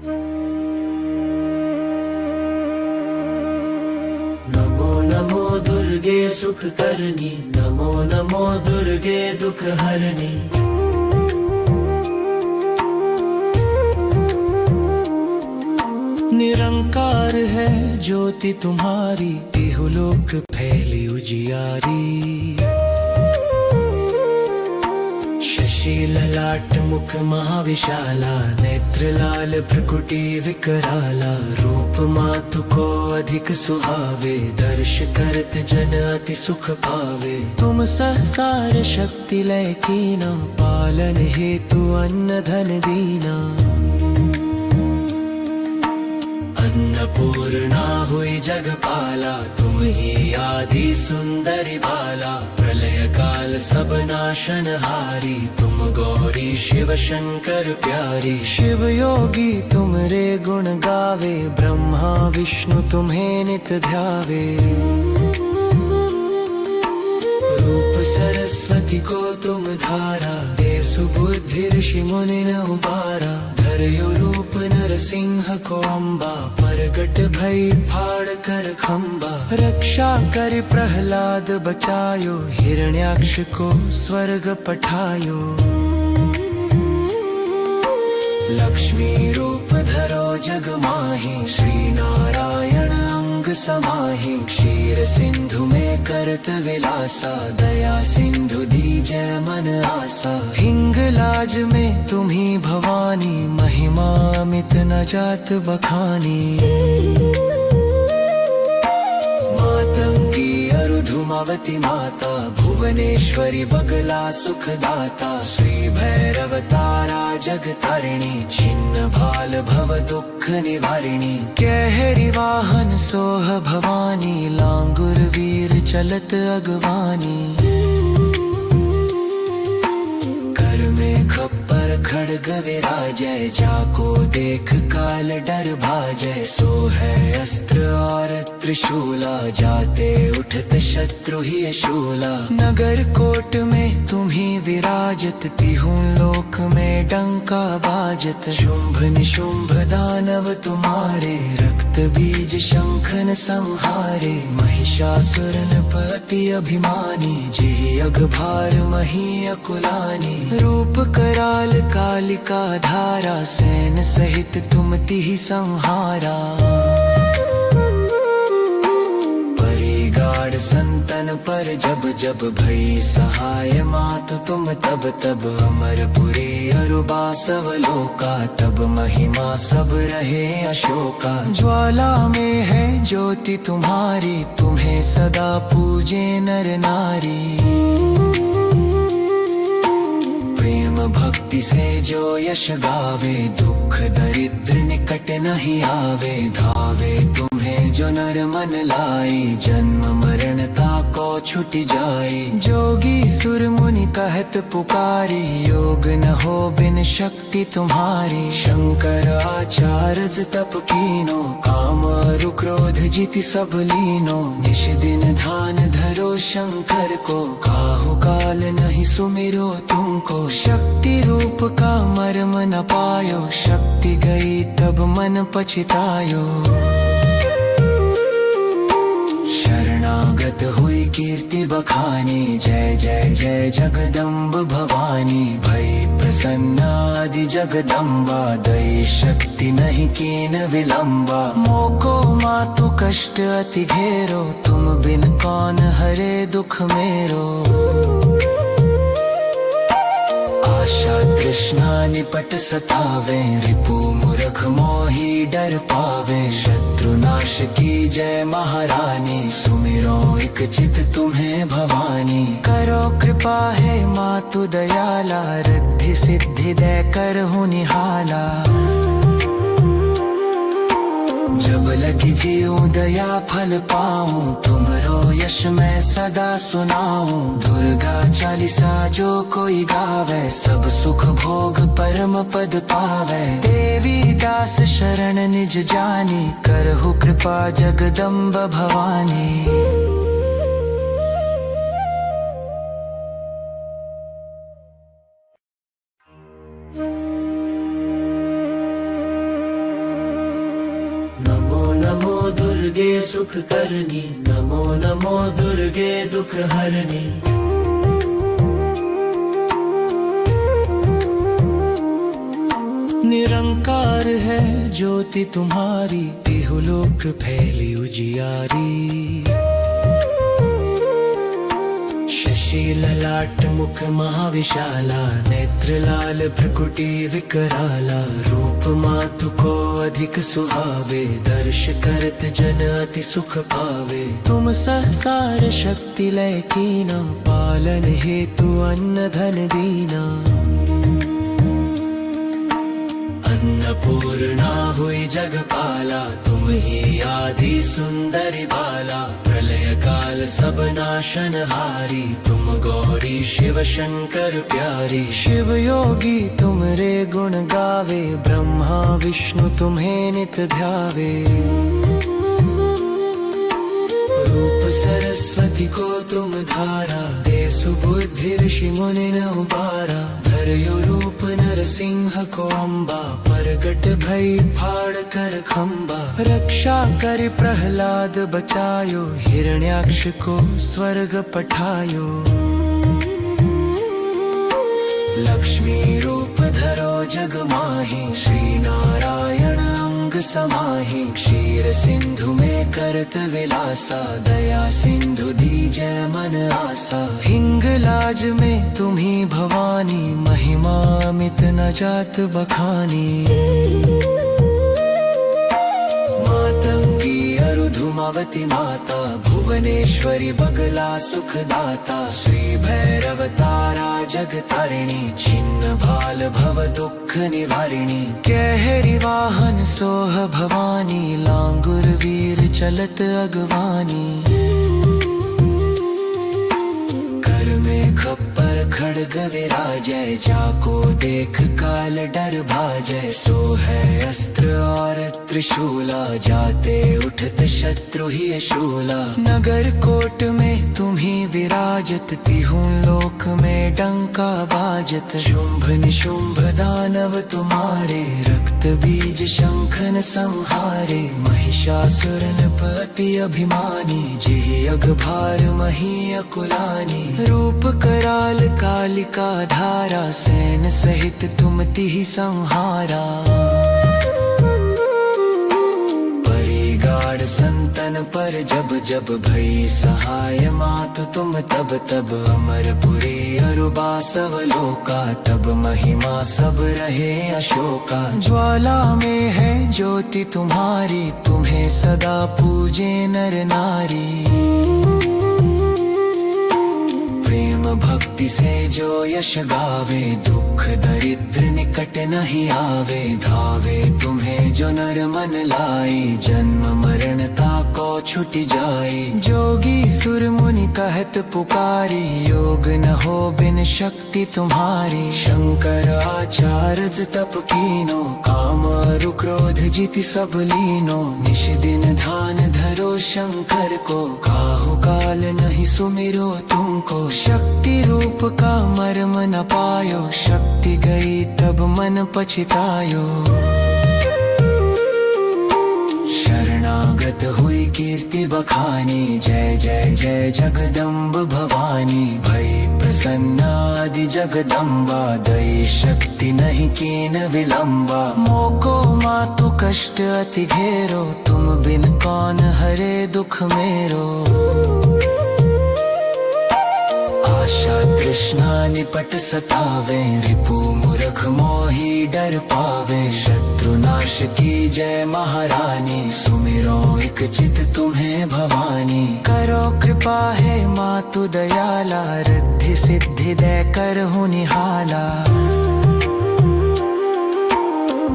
नमो नमो दुर्गे सुख करनी, नमो नमो दुर्गे दुख हरनी। निरंकार है ज्योति तुम्हारी, इहलोक फैली उजियारी। शशि ललाट मुख महाविशाला, नेत्र लाल भ्रुकुटी विकराला। रूप मातु को अधिक सुहावे, दर्श करत जन अति सुख पावे। तुम सहसार शक्ति लय कीना, पालन हेतु अन्न धन दीना। अन्नपूर्णा हुई जगपाला, तुम ही आदि सुंदरी बाला। प्रलय काल सब नाशनहारी, तुम गौरी शिव शंकर प्यारी। शिव योगी तुमरे गुण गावे, ब्रह्मा विष्णु तुम्हें नित ध्यावे। रूप सरस्वती को तुम धारा, दे सुबुद्धि ऋषि मुनि न उबारा। धरयो रूप नरसिंह को अम्बा, प्रगट भई फाड़ कर खम्बा। रक्षा कर प्रहलाद बचायो, हिरण्याक्ष को स्वर्ग पठायो। लक्ष्मी रूप धरो जग माही, श्री नारायण अंग समाही। क्षीर सिंधु में करत विलासा, दया सिंधु दीजय मन आसा। हिंगलाज में तुम्ही भवानी, महिमा अमित न जात बखानी। मातंगी अरुधुमावती माता, भुवनेश्वरी बगला सुखदाता। श्री भैरव तारा जगतारिणी, छिन्न भाल भव दुख निवारिणी। कहरी वाहन सोह भवानी, लांगुर वीर चलत अगवानी। कर में खप्पर खड़ग विराजय, जाको देख काल डर भाजय। सो है अस्त्र और त्रिशूला, जाते उठत शत्रु ही शूला। नगर कोट में तुम्ही विराजत, तिहु लोक में डंका बाजत। शुंभ निशुंभ दानव तुम्हारे, रक्त बीज शंखन संहारे। महिषासुर पति अभिमानी, जी अघभार मही अकुलानी। रूप कराल कालिका धारा, सैन सहित तुम तिहि संहारा। परिगाढ़ संतन पर जब जब भई सहाय, मातु तुम तब तब। अमरपुरी अरुबा सब लोका, तब महिमा सब रहे अशोका। ज्वाला में है ज्योति तुम्हारी, तुम्हें सदा पूजे नर नारी। प्रेम भक्ति से जो यश गावे, दुख दरिद्र निकट नहीं आवे। धावे तुम्हें जो नर मन लाई, जन्म मरण ताको छुट जाए। जोगी सुर मुनि कहत पुकारी, योग न हो बिन शक्ति तुम्हारी। शंकर आचार्य तप कीनो, काम अरु क्रोध जिति सब लीनो। निश दिन ध्यान धरो शंकर को, काहु काल नहीं सुमिरो तुमको। शक्ति रूप का मर्म न पायो, शक्ति गई तब मन पछतायो। शरणागत हुई कीर्ति बखानी, जय जय जय जगदम्ब भवानी। भई प्रसन्न आदि जगदम्बा, दई शक्ति नहीं कीन विलंबा। मोको मातु कष्ट अति घेरो, तुम बिन कौन हरे दुख मेरो। आशा तृष्णा निपट सतावे, रिपु मूर्ख मोही डर पावे। शत्रुनाश की जय महारानी, सुमिरो एक चित तुम्हें भवानी। करो कृपा है मातु दयाला, रिद्धि सिद्धि दे कर हूँ निहाला। जब लगी जीऊं दया फल पाऊं, तुमरो यश मैं सदा सुनाऊं। दुर्गा चालीसा जो कोई गावे, सब सुख भोग परम पद पावे। देवी दास शरण निज जानी, करहु कृपा जगदम्ब भवानी। दुर्गे सुख करनी, नमो नमो दुर्गे दुख हरनी। निरंकार है ज्योति तुम्हारी, इहलोक फैली उजियारी। शशि ललाट मुख महाविशाला, नेत्र लाल भ्रुकुटी विकराला। रूप मातु को अधिक सुहावे, दर्श करत जन अति सुख पावे। तुम सहसार शक्ति लय कीना, पालन हेतु अन्न धन दीना। अन्नपूर्णा हुई जगपाला, तुम ही आदि सुंदरी बाला। प्रलय काल सब नाशनहारी, तुम गौरी शिव शंकर प्यारी। शिव योगी तुमरे गुण गावे, ब्रह्मा विष्णु तुम्हें नित ध्यावे। रूप सरस्वती को तुम धारा, दे सुबुद्धि ऋषि मुनि न उबारा। धरयो रूप नरसिंह को अम्बा, प्रगट भई फाड़ कर खम्बा। रक्षा कर प्रहलाद बचायो, हिरण्याक्ष को स्वर्ग पठायो। लक्ष्मी रूप धरो जग माही, श्री नारायण अंग समाही। क्षीर सिंधु में करत विलासा, दया सिंधु दीजय मन आसा। हिंगलाज में तुम्ही भवानी, महिमा अमित न जात बखानी। मातंगी अरुधुमावती माता, भुवनेश्वरी बगला सुखदाता। श्री भैरव तारा जगतारिणी, छिन्न भाल भव दुख निवारिणी। कहरी वाहन सोह भवानी, लांगुर वीर चलत अगवानी। कर में खप्पर खड़ग विराजय, जाको देख काल डर भाजय। सो है अस्त्र और त्रिशूला, जाते उठत शत्रु ही शूला। नगर कोट में तुम्ही विराजत, तिहु लोक में डंका बाजत। शुंभ निशुंभ दानव तुम्हारे, रक्त बीज शंखन संहारे। महिषासुर नृपति अभिमानी, जिहि अघभार मही अकुलानी। रूप कराल कालिका धारा, सैन सहित तुम तिहि संहारा। परिगाढ़ संतन पर जब जब, भई सहाय मातु तुम तब तब। अमरपुरी अरुबा सब लोका, तब महिमा सब रहे अशोका। ज्वाला में है ज्योति तुम्हारी, तुम्हें सदा पूजे नर नारी। प्रेम भक्ति से जो यश गावे, दुख दरिद्र निकट नहीं आवे। धावे तुम्हें जो नर मन लाई, जन्म मरण ताको छुट जाए। जोगी सुर मुनि कहत पुकारी, योग न हो बिन शक्ति तुम्हारी। शंकर आचार्य तप कीनो, काम अरु क्रोध जिति सब लीनो। निश दिन ध्यान धरो शंकर को, काहु काल नहीं सुमिरो तुमको। शक्ति रूप का मर्म न पायो, शक्ति गई तब मन पछतायो। शरणागत हुई कीर्ति बखानी, जय जय जय जगदम्ब भवानी। भई प्रसन्न आदि जगदम्बा, दई शक्ति नहीं कीन विलंबा। मोको मातु कष्ट अति घेरो, तुम बिन कौन हरे दुख मेरो। आशा तृष्णा निपट सतावे, रिपु मूर्ख मोही डर पावे। शत्रुनाश की जय महारानी, सुमिरो एक चित तुम्हें भवानी। करो कृपा है मातु दयाला, रिद्धि सिद्धि दे कर हूँ निहाला।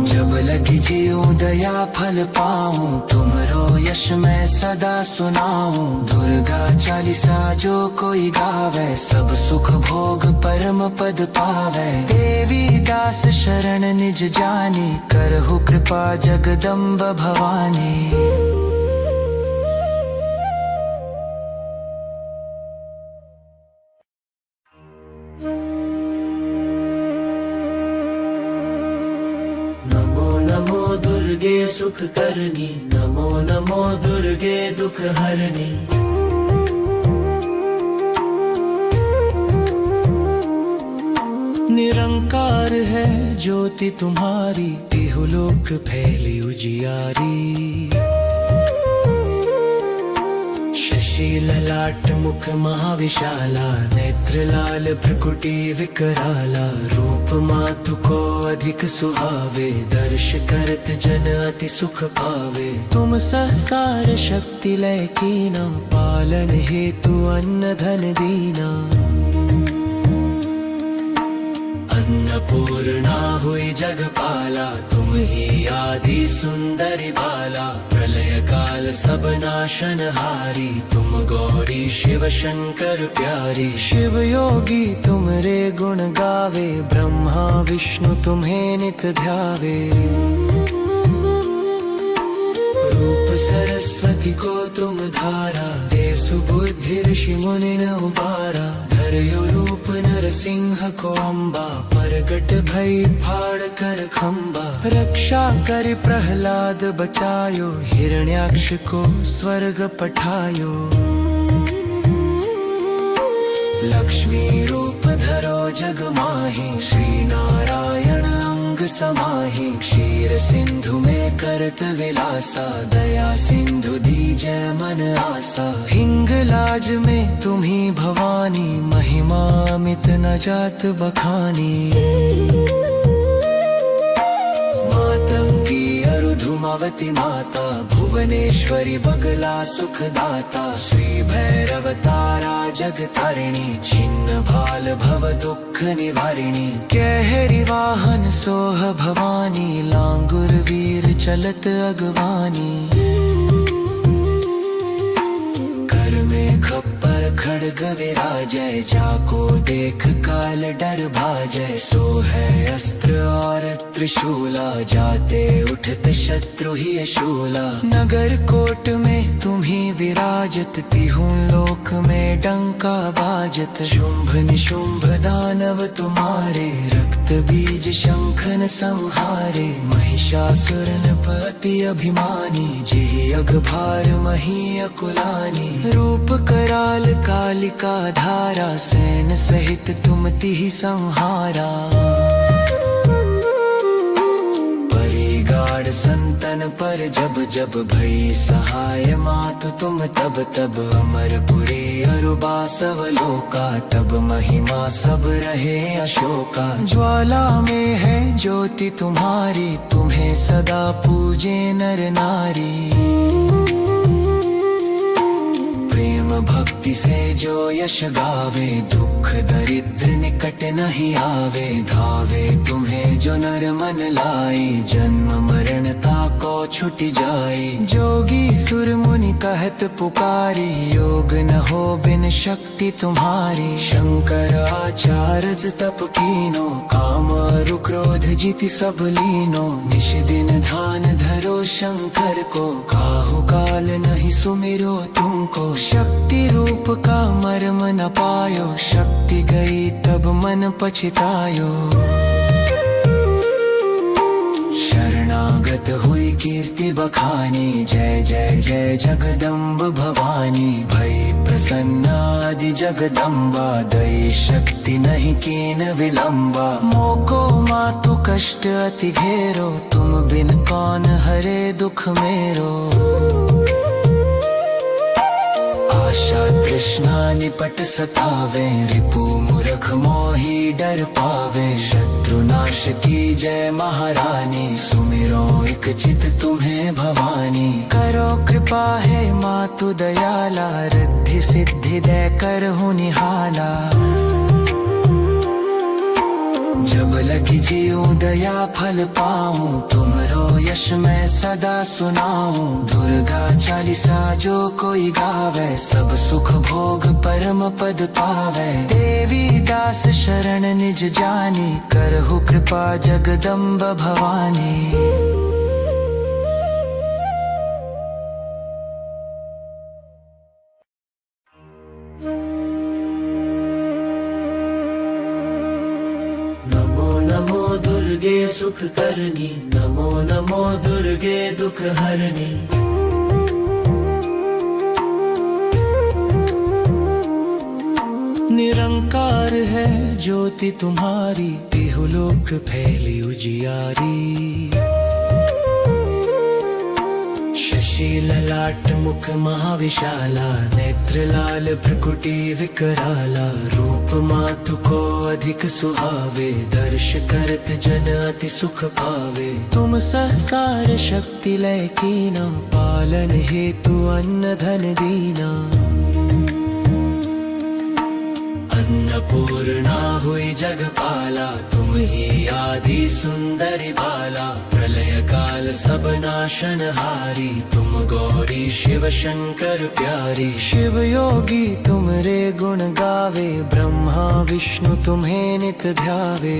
जब लगी जीऊं दया फल पाऊं, तुमरो यश मैं सदा सुनाऊं। दुर्गा चालीसा जो कोई गावे, सब सुख भोग परम पद पावे। देवी दास शरण निज जानी, करहु कृपा जगदम्ब भवानी। नमो नमो दुर्गे दुर्गे सुख करनी, नमो नमो दुर्गे दुख हरनी। निरंकार है ज्योति तुम्हारी, इहलोक फैली उजियारी। शशि ललाट मुख महाविशाला, नेत्र लाल भ्रुकुटी विकराला। रूप मातु को अधिक सुहावे, दर्श करत जन अति सुख पावे। तुम सहसार शक्ति लय कीना, पालन हेतु अन्न धन दीना। अन्नपूर्णा हुई जगपाला, तुम ही आदि सुंदरी बाला। प्रलय काल सब नाशनहारी, तुम गौरी शिव शंकर प्यारी। शिव योगी तुमरे गुण गावे, ब्रह्मा विष्णु तुम्हें नित ध्यावे। रूप सरस्वती को तुम धारा, दे सुबुद्धि ऋषि मुनि न उबारा। धर्यो रूप नरसिंह को अम्बा, प्रगट भई फाड़ कर खम्बा। रक्षा कर प्रहलाद बचायो, हिरण्याक्ष को स्वर्ग पठायो। लक्ष्मी रूप धरो जग माही, श्री नारायण अंग समाही। क्षीर सिंधु में करत विलासा, दया सिंधु दीजय मन आसा। हिंगलाज में तुम्ही भवानी, महिमा अमित न जात बखानी। मातंगी अरुधुमावती माता, भुवनेश्वरी बगला सुखदाता। श्री भैरव तारा जग तारिणी, छिन्न भाल भव दुख निवारिणी। कहरी वाहन सोह भवानी, लांगुर वीर चलत अगवानी। कर में खप्पर खड़ग विराजय, जाको देख काल डर भाजय। सो है अस्त्र और त्रिशूला, जाते उठत शत्रु ही शूला। नगर कोट में तुम्ही विराजत, तिहु लोक में डंका बाजत। शुंभ निशुंभ दानव तुम्हारे, रक्त बीज शंखन संहारे। महिषासुर नृपति अभिमानी, जेहि अघभार मही अकुलानी। रूप कराल कालिका धारा, सैन सहित तुम तिहि संहारा। परिगाढ़ संतन पर जब जब, भई सहाय मातु तुम तब तब। अमरपुरी अरुबा सब लोका, तब महिमा सब रहे अशोका। ज्वाला में है ज्योति तुम्हारी, तुम्हें सदा पूजे नर नारी। प्रेम भक्ति से जो यश गावे, दुख दरिद्र निकट नहीं आवे। धावे तुम्हें जो नर मन लाई, जन्म मरण ताको छुट जाई। जोगी सुर मुनि कहत पुकारी, योग न हो बिन शक्ति तुम्हारी। शंकर आचार्य तप कीनो, काम अरु क्रोध जिति सब लीनो। निश दिन ध्यान धरो शंकर को, काहु काल नहीं सुमिरो तुमको। शक्ति रूप का मर्म न पायो, शक्ति गई तब मन पछतायो। शरणागत हुई कीर्ति बखानी, जय जय जय जगदम्ब भवानी। भई प्रसन्न आदि जगदम्बा, दई शक्ति नहीं कीन विलंबा। मोको मातु कष्ट अति घेरो, तुम बिन कौन हरे दुख मेरो। आशा तृष्णा निपट सतावे, रिपु मूर्ख मोही डर पावे। शत्रु नाश की जय महारानी, सुमिरो एक चित तुम्हें भवानी। करो कृपा है मातु दयाला, रिद्धि सिद्धि दे कर हूँ निहाला। जब लगी जीऊं दया फल पाऊं, तुमरो यश मैं सदा सुनाऊं। दुर्गा चालीसा जो कोई गावे, सब सुख भोग परम पद पावे। देवी दास शरण निज जानी, करहु कृपा जगदम्ब भवानी। सुख करनी, नमो नमो दुर्गे दुख हरनी। निरंकार है ज्योति तुम्हारी, इहलोक फैली उजियारी। शशि ललाट मुख महाविशाला, नेत्र लाल भ्रुकुटी विकराला। रूप मातु को अधिक सुहावे, दर्श करत जन अति सुख पावे। तुम सहसार शक्ति लय कीना, पालन हेतु अन्न धन दीना। अन्नपूर्णा हुई जगपाला, तुम ही आदि सुंदरी बाला। प्रलय काल सब नाशनहारी, तुम गौरी शिव शंकर प्यारी। शिव योगी तुमरे गुण गावे, ब्रह्मा विष्णु तुम्हें नित ध्यावे।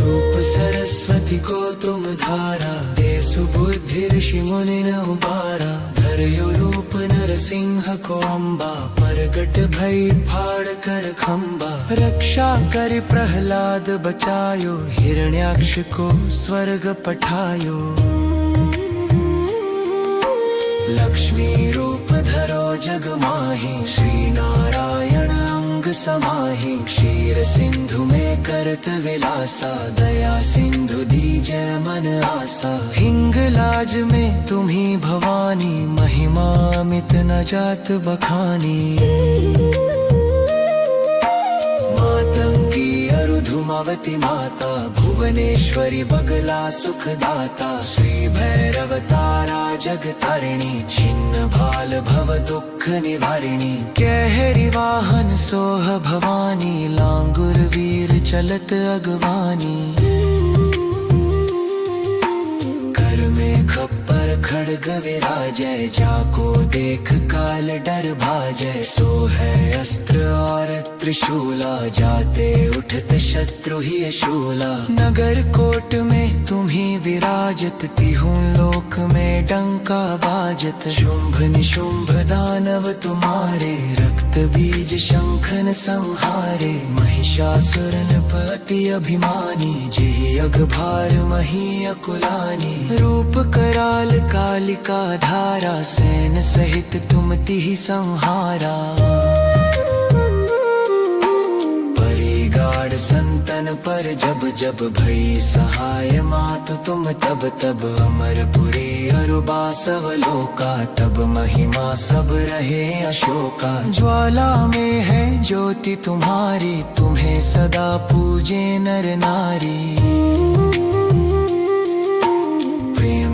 रूप सरस्वती को तुम धारा, दे सुबुद्धि ऋषि मुनि न उबारा। धर्यो रूप नरसिंह को अम्बा, प्रगट भई फाड़ कर खम्बा। रक्षा कर प्रहलाद बचायो, हिरण्याक्ष को स्वर्ग पठायो। लक्ष्मी रूप धरो जग माही, श्री नारायण अंग समाही। क्षीर सिंधु में करत विलासा, दया सिंधु दीजय मन आसा। हिंगलाज में तुम्ही भवानी, महिमा अमित न जात बखानी। मातंगी अरुधुमावती माता, भुवनेश्वरी बगला सुखदाता। श्री भैरव तारा जगतारिणी, छिन्न भाल भव दुख निवारिणी। कहरी वाहन सोह भवानी, लांगुर वीर चलत अगवानी। कर में खप्पर खड़ग विराजय, जाको देख काल डर भाजय। सो है अस्त्र और त्रिशूला, जाते उठत शत्रु ही शूला। नगर कोट में तुम्ही विराजत, तिहु लोक में डंका बाजत। शुंभ निशुंभ दानव तुम्हारे, रक्त बीज शंखन संहारे। महिषासुर नृपति अभिमानी, जेहि अघभार मही अकुलानी। रूप कराल कालिका धारा, सैन सहित तुम तिहि संहारा। परिगाढ़ संतन पर जब जब, भई सहाय मातु तुम तब तब। अमरपुरी अरुबा सब लोका, तब महिमा सब रहे अशोका। ज्वाला में है ज्योति तुम्हारी, तुम्हें सदा पूजे नर नारी।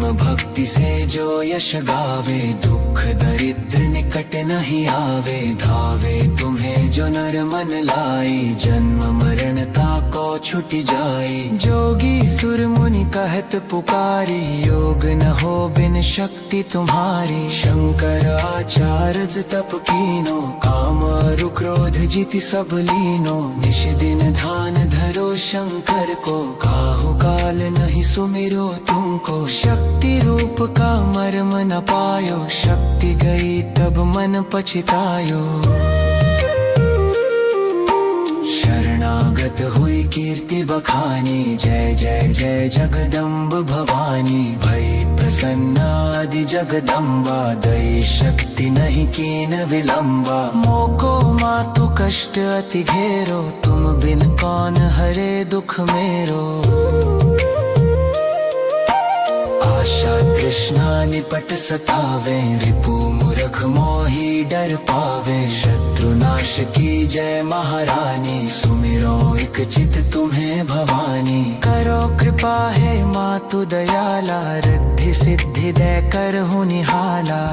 भक्ति से जो यश गावे, दुख दरिद्र निकट नहीं आवे। धावे तुम्हें जो नर मन लाई, जन्म मरणता को छुट जाए। जोगी सुर मुनि कहत पुकारी, योग न हो बिन शक्ति तुम्हारी। शंकर आचार्य तप कीनो, काम अरु क्रोध जिति सब लीनो। निश दिन ध्यान धरो शंकर को, काहु काल नहीं सुमिरो तुमको। शक्ति रूप का मर्म न पायो, शक्ति गई तब मन पछतायो। शरणागत हुई कीर्ति बखानी, जय जय जय जगदम्ब भवानी। भई प्रसन्न आदि जगदम्बा, दई शक्ति नहीं कीन विलंबा। मोको मातु कष्ट अति घेरो, तुम बिन कौन हरे दुख मेरो। आशा तृष्णा निपट सतावे, रिपु मूर्ख मोही डर पावे। शत्रु नाश की जय महारानी, सुमिरो एक चित तुम्हें भवानी। करो कृपा है मातु दयाला, रिद्धि सिद्धि दे कर हूँ निहाला।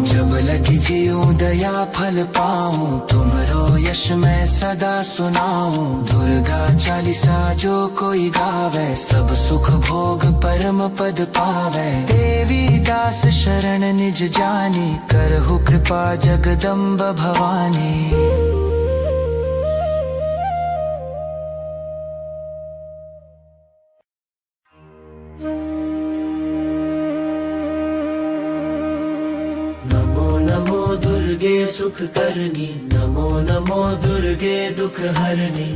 जब लगी जीऊं दया फल पाऊं, तुमरो यश मैं सदा सुनाऊं। दुर्गा चालीसा जो कोई गावे, सब सुख भोग परम पद पावे। देवी दास शरण निज जानी, करहु कृपा जगदम्ब भवानी। नमो नमो दुर्गे दुर्गे सुख करनी, नमो नमो दुर्गे दुख हरनी।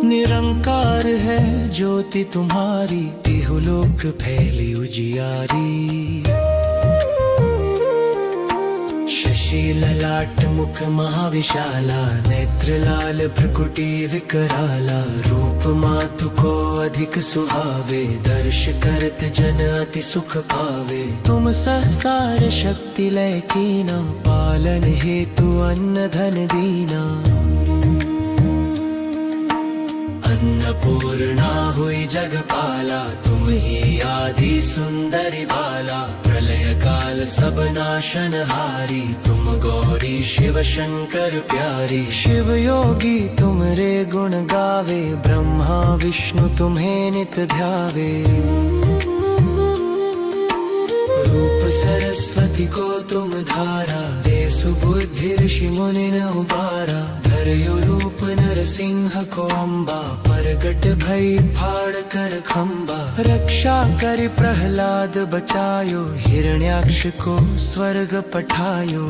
निरंकार है ज्योति तुम्हारी, इहलोक फैली उजियारी। शशि ललाट मुख महाविशाला, नेत्र लाल भ्रुकुटी विकराला। रूप मातु को अधिक सुहावे, दर्श करत जन अति सुख पावे। तुम सहसार शक्ति लय कीना, पालन हेतु अन्न धन दीना। अन्नपूर्णा हुई जगपाला, तुम ही आदि सुंदरी बाला। प्रलय काल सब नाशनहारी, तुम गौरी शिव शंकर प्यारी। शिव योगी तुमरे गुण गावे, ब्रह्मा विष्णु तुम्हें नित ध्यावे। रूप सरस्वती को तुम धारा, दे सुबुद्धि ऋषि मुनि न उबारा। धरयो रूप नरसिंह को अम्बा, प्रगट भई फाड़ कर खम्बा। रक्षा कर प्रहलाद बचायो, हिरण्याक्ष को स्वर्ग पठायो।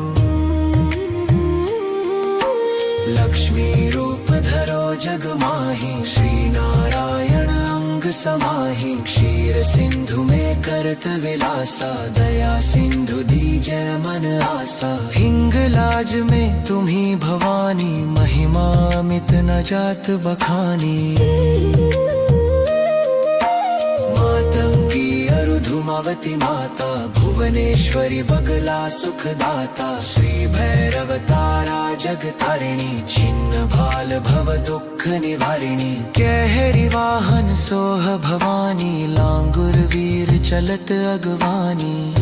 लक्ष्मी रूप धरो जग माही, श्री नारायण अंग समाही। क्षीर सिंधु में करत विलासा, दया सिंधु दीजय मन आसा। हिंगलाज में तुम्ही भवानी, महिमा अमित न जात बखानी। मातंगी अरुधुमावती माता, भुवनेश्वरी बगला सुखदाता। श्री भैरव तारा जग तारिणी, छिन्न भाल भव दुख निवारिणी। कहरी वाहन सोह भवानी, लांगुर वीर चलत अगवानी।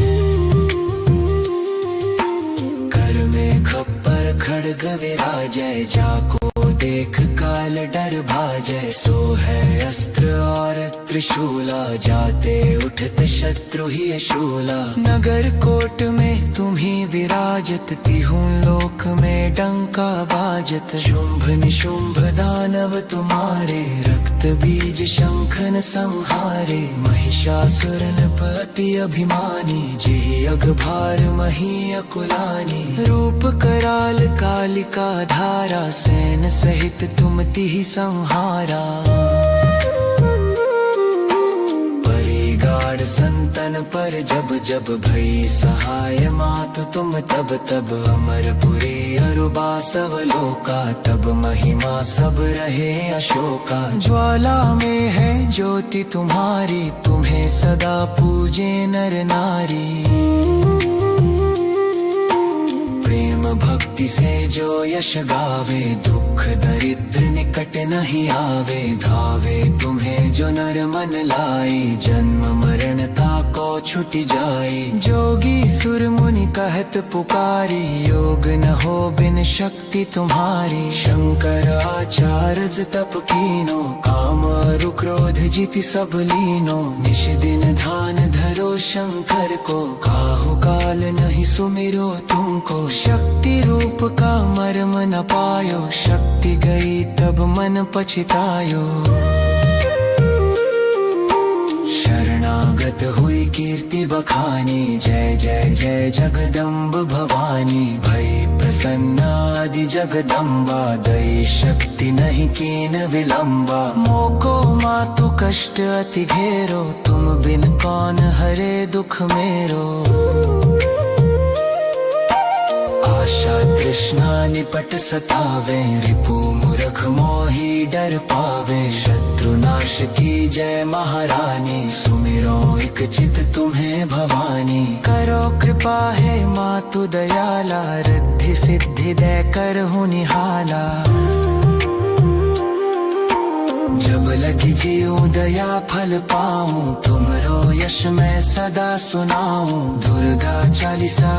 कर में खप्पर खड़ग विराजय, जाको देख काल डर भाजय। सो है अस्त्र और त्रिशूला, जाते उठत शत्रु ही शूला। नगर कोट में तुम्ही विराजत, तिहु लोक में डंका बाजत। शुंभ निशुंभ दानव तुम्हारे, रक्त बीज शंखन संहारे। महिषासुरन पति अभिमानी, जेहि अघभार मही अकुलानी। रूप कराल कालिका धारा, सैन सहित तुम तिहि संहारा। परिगाढ़ संतन पर जब जब भई सहाय, मातु तुम तब तब। अमरपुरी अरुबा सब लोका, तब महिमा सब रहे अशोका। ज्वाला में है ज्योति तुम्हारी, तुम्हें सदा पूजे नर नारी। प्रेम भक्ति से जो यश गावे, दुख दरिद्र निकट नहीं आवे। धावे तुम्हें जो नर मन लाई, जन्म मरण ताको छुट जाए। जोगी सुर मुनि कहत पुकारी, योग न हो बिन शक्ति तुम्हारी। शंकर आचार्य तप कीनो, काम अरु क्रोध जिति सब लीनो। निश दिन ध्यान धरो शंकर को, काहु काल नहीं सुमिरो तुमको। शक्ति रूप का मर्म न पायो, शक्ति गई तब मन पछतायो। शरणागत हुई कीर्ति बखानी, जय जय जय जगदम्ब भवानी। भई प्रसन्न आदि जगदम्बा, दई शक्ति नहीं कीन विलंबा। मोको मातु कष्ट अति घेरो, तुम बिन कौन हरे दुख मेरो। आशा तृष्णा निपट सतावे, रिपु मूर्ख मोही डर पावे। शत्रुनाश की जय महारानी, सुमिरो एक चित तुम्हें भवानी। करो कृपा है मातु दयाला, रिद्धि सिद्धि दे कर हूँ निहाला। जब लगी जीऊं दया फल पाऊं, तुमरो यश मैं सदा सुनाऊं। दुर्गा चालीसा